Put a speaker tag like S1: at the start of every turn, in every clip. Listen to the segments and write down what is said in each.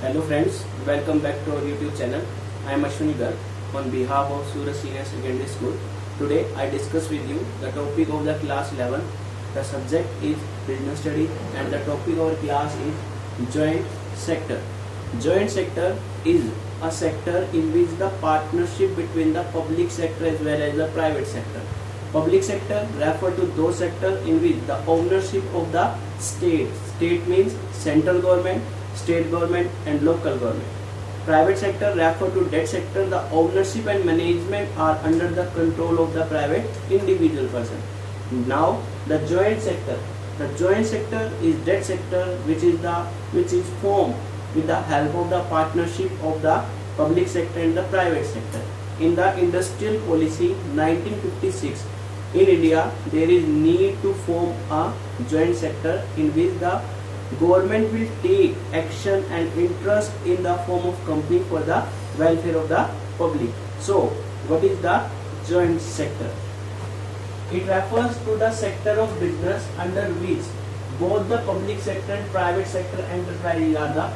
S1: Hello friends, welcome back to our YouTube channel. I am Ashwini Garg on behalf of Suraj Senior Secondary School. Today I discuss with you the topic of the class 11. The subject is business study and the topic of our class is joint sector. Joint sector is a sector in which the partnership between the public sector as well as the private sector. Public sector refer to those sectors in which the ownership of the state means central government, state government and local government. Private sector refer to that sector the ownership and management are under the control of the private individual person. Now the joint sector. The joint sector is that sector which is formed with the help of the partnership of the public sector and the private sector. In the industrial policy 1956 in India there is need to form a joint sector in which the government will take action and interest in the form of company for the welfare of the public. So, what is the joint sector? It refers to the sector of business under which both the public sector and private sector enterprises are the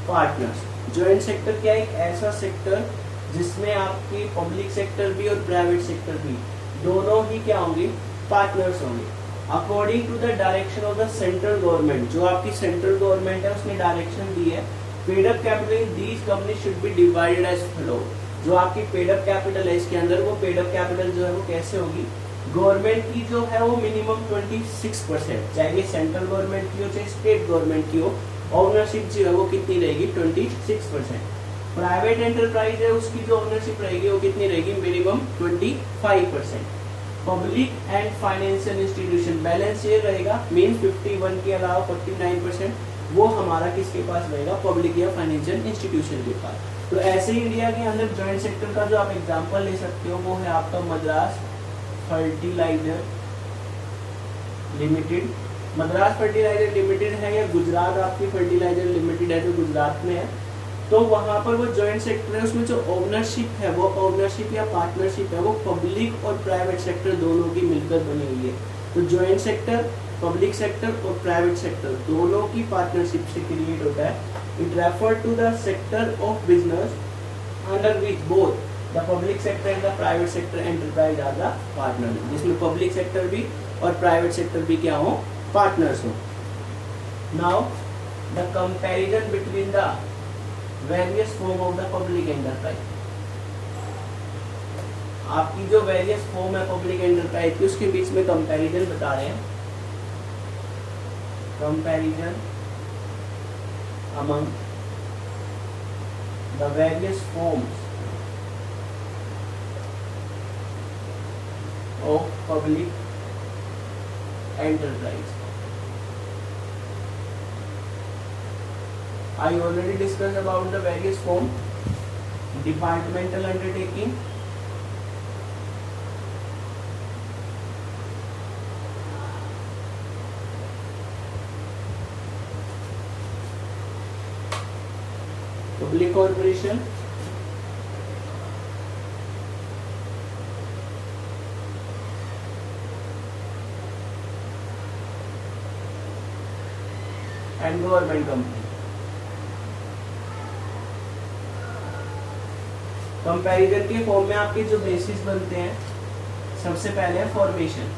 S1: partners. Joint sector क्या है? एक ऐसा sector जिसमें आपकी public sector भी और private sector भी दोनों ही क्या होंगे? पार्टनर्स होंगे. According to the direction of the central government, जो आपकी सेंट्रल गवर्नमेंट है उसने डायरेक्शन दी है. Paid up capital in these company should be divided as follow. जो आपकी पेड अप कैपिटल है इसके अंदर वो पेड अप कैपिटल जो है वो कैसे होगी? गवर्नमेंट की जो है वो मिनिमम 26%, चाहे ये सेंट्रल गवर्नमेंट की हो चाहे स्टेट गवर्नमेंट की हो, ओनरशिप जो है वो कितनी रहेगी? 26%. प्राइवेट एंटरप्राइज है उसकी जो ओनरशिप रहेगी वो कितनी रहेगी? Minimum 25%. Public and financial institution balance share रहेगा, मीन 51 के अलावा 49% वो हमारा किसके पास रहेगा? पब्लिक या फाइनेंशियल इंस्टीट्यूशन के पास. तो ऐसे ही इंडिया के अंदर जॉइंट सेक्टर का जो आप एग्जांपल ले सकते हो वो है आपका Madras fertiliser limited. Madras fertiliser limited है या गुजरात आपकी फर्टिलाइजर लिमिटेड है जो गुजरात में है. तो वहां पर वो जॉइंट सेक्टर है, उसमें जो ओनरशिप है वो ओनरशिप या पार्टनरशिप है वो पब्लिक और प्राइवेट सेक्टर दोनों की मिलकर बनी हुई है. तो जॉइंट सेक्टर पब्लिक सेक्टर और प्राइवेट सेक्टर दोनों की पार्टनरशिप से क्रिएट होता है. It refer to the sector of business under which both the public sector and the private sector enterprise are the partner, जिसमें पब्लिक सेक्टर भी और private sector भी क्या हो? पार्टनर्स हो. Now the comparison between the various form of the public enterprise. आपकी जो various form है पब्लिक एंटरप्राइज की उसके बीच में कंपैरिजन बता रहे हैं. Comparison among the various forms of public enterprise. I already discussed about the various form. Departmental undertaking, public corporation, and government company. Comparison के फॉर्म में आपके जो बेसिस बनते हैं सबसे पहले है फॉर्मेशन,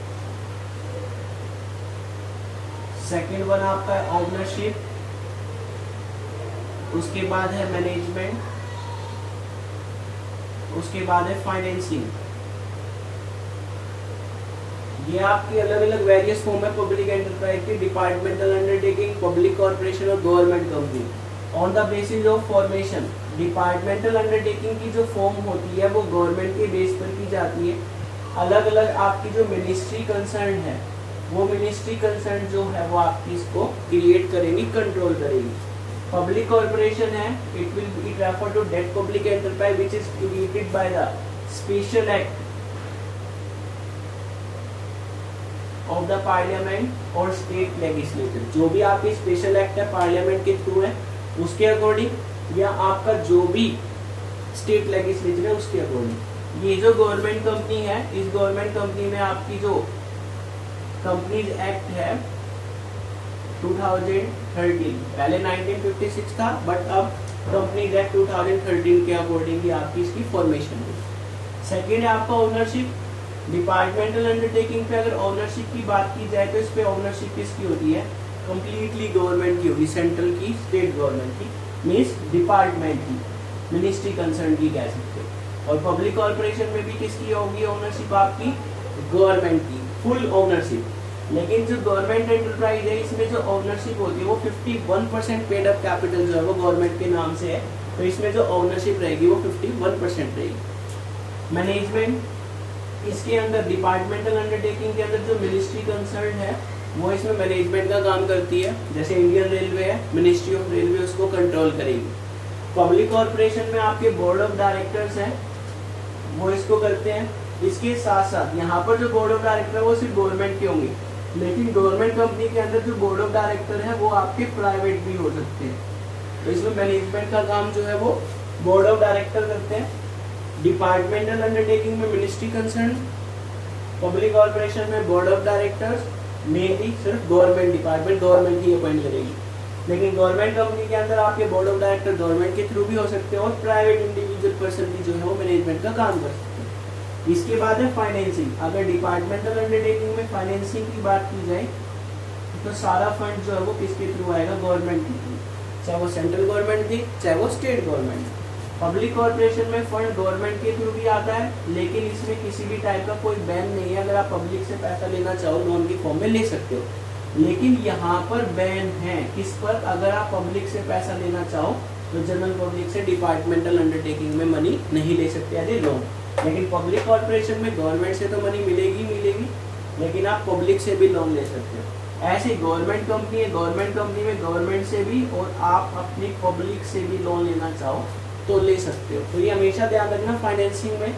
S1: सेकंड वन आपका है ओनरशिप, उसके बाद है मैनेजमेंट, उसके बाद है फाइनेंसिंग. ये आपकी अलग अलग वेरियस फॉर्म है पब्लिक एंटरप्राइज की. डिपार्टमेंटल अंडरटेकिंग, पब्लिक कॉर्पोरेशन और government company. On the basis of formation, departmental undertaking की जो फॉर्म होती है वो गवर्नमेंट के बेस पर की जाती है. अलग अलग आपकी जो मिनिस्ट्री कंसर्न है वो मिनिस्ट्री कंसर्न जो है वो आपकी इसको क्रिएट करेंगी, कंट्रोल करेगी. पब्लिक कॉर्पोरेशन है, it refer to that public enterprise which is created by the special act of the parliament और स्टेट लेजिस्लेचर. जो भी आपकी स्पेशल एक्ट है पार्लियामेंट के थ्रू है उसके अकॉर्डिंग या आपका जो भी स्टेट लेजिस्लेचर है उसके अकॉर्डिंग. ये जो गवर्नमेंट कंपनी है इस गवर्नमेंट कंपनी में आपकी जो कंपनीज एक्ट है 2013, पहले 1956 था बट अब कंपनीज एक्ट 2013 के अकॉर्डिंग आपकी इसकी फॉर्मेशन हुई। सेकेंड है आपका ओनरशिप। डिपार्टमेंटल अंडरटेकिंग पे अगर ओनरशिप की बात की जाए तो इस पे ओनरशिप किसकी होती है, कंप्लीटली गवर्नमेंट की होगी, सेंट्रल की, स्टेट गवर्नमेंट की, मीन्स डिपार्टमेंट की, मिनिस्ट्री कंसर्न की कह सकते हो। और पब्लिक कॉर्पोरेशन में भी किसकी होगी ओनरशिप आपकी, गवर्नमेंट की, फुल ओनरशिप। लेकिन जो गवर्नमेंट एंटरप्राइज है इसमें जो ओनरशिप होती है वो 51% पेड अप कैपिटल जो है वो गवर्नमेंट के नाम से है, तो इसमें जो ओनरशिप रहेगी वो 51% रहेगी। मैनेजमेंट, इसके अंदर डिपार्टमेंटल अंडरटेकिंग के अंदर जो मिनिस्ट्री कंसर्न है वो इसमें मैनेजमेंट का काम करती है। जैसे इंडियन रेलवे है, मिनिस्ट्री ऑफ रेलवे उसको कंट्रोल करेगी। पब्लिक कॉर्पोरेशन में आपके बोर्ड ऑफ डायरेक्टर्स हैं, वो इसको करते हैं। इसके साथ साथ यहाँ पर जो बोर्ड ऑफ डायरेक्टर है वो सिर्फ गवर्नमेंट के होंगे, लेकिन गवर्नमेंट कंपनी के अंदर जो बोर्ड ऑफ डायरेक्टर है वो आपके प्राइवेट भी हो सकते हैं। तो इसमें मैनेजमेंट का काम जो है वो बोर्ड ऑफ डायरेक्टर करते हैं। डिपार्टमेंटल अंडरटेकिंग में मिनिस्ट्री कंसर्न, पब्लिक कॉर्पोरेशन में बोर्ड ऑफ डायरेक्टर्स, मेनली सिर्फ गवर्नमेंट डिपार्टमेंट गवर्नमेंट ही अपॉइंट करेगी। लेकिन गवर्नमेंट कंपनी के अंदर आपके बोर्ड ऑफ डायरेक्टर गवर्नमेंट के थ्रू भी हो सकते हैं और प्राइवेट इंडिविजुअल पर्सन भी जो है वो मैनेजमेंट का काम कर सकते हैं। इसके बाद है फाइनेंसिंग। अगर डिपार्टमेंटल अंडरटेकिंग में फाइनेंसिंग की बात की जाए तो सारा फंड जो है वो किसके थ्रू आएगा, गवर्नमेंट के थ्रू, चाहे वो सेंट्रल गवर्नमेंट थी चाहे वो स्टेट गवर्नमेंट। पब्लिक कॉर्पोरेशन में फंड गवर्नमेंट के थ्रू भी आता है, लेकिन इसमें किसी भी टाइप का कोई बैन नहीं है। अगर आप पब्लिक से पैसा लेना चाहो लोन की फॉर्म में ले सकते हो, लेकिन यहाँ पर बैन है किस पर, अगर आप पब्लिक से पैसा लेना चाहो तो जनरल पब्लिक से डिपार्टमेंटल अंडरटेकिंग में मनी नहीं ले सकते एज ए लोन। लेकिन पब्लिक कॉर्पोरेशन में गवर्नमेंट से तो मनी मिलेगी, लेकिन आप पब्लिक से भी लोन ले सकते हो। ऐसे गवर्नमेंट कंपनी है, गवर्नमेंट कंपनी में गवर्नमेंट से भी और आप अपनी पब्लिक से भी लोन लेना चाहो तो ले सकते हो। तो ये हमेशा ध्यान रखना, फाइनेंसिंग में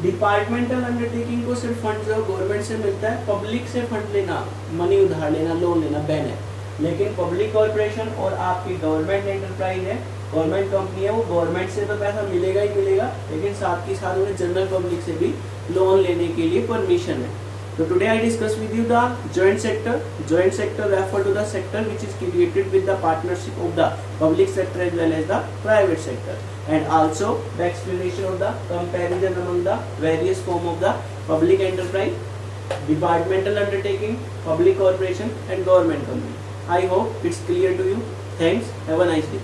S1: डिपार्टमेंटल अंडरटेकिंग को सिर्फ फंड जो गवर्नमेंट से मिलता है, पब्लिक से फंड लेना, मनी उधार लेना, लोन लेना बैन है। लेकिन पब्लिक कॉर्पोरेशन और आपकी गवर्नमेंट एंटरप्राइज है, गवर्नमेंट कंपनी है, वो गवर्नमेंट से तो पैसा मिलेगा ही मिलेगा, लेकिन साथ ही साथ उन्हें जनरल पब्लिक से भी लोन लेने के लिए परमिशन है। So today I discuss with you the joint sector. Joint sector refer to the sector which is created with the partnership of the public sector as well as the private sector, and also the explanation of the comparison among the various form of the public enterprise, departmental undertaking, public corporation and government company. I hope it's clear to you. Thanks. Have a nice day.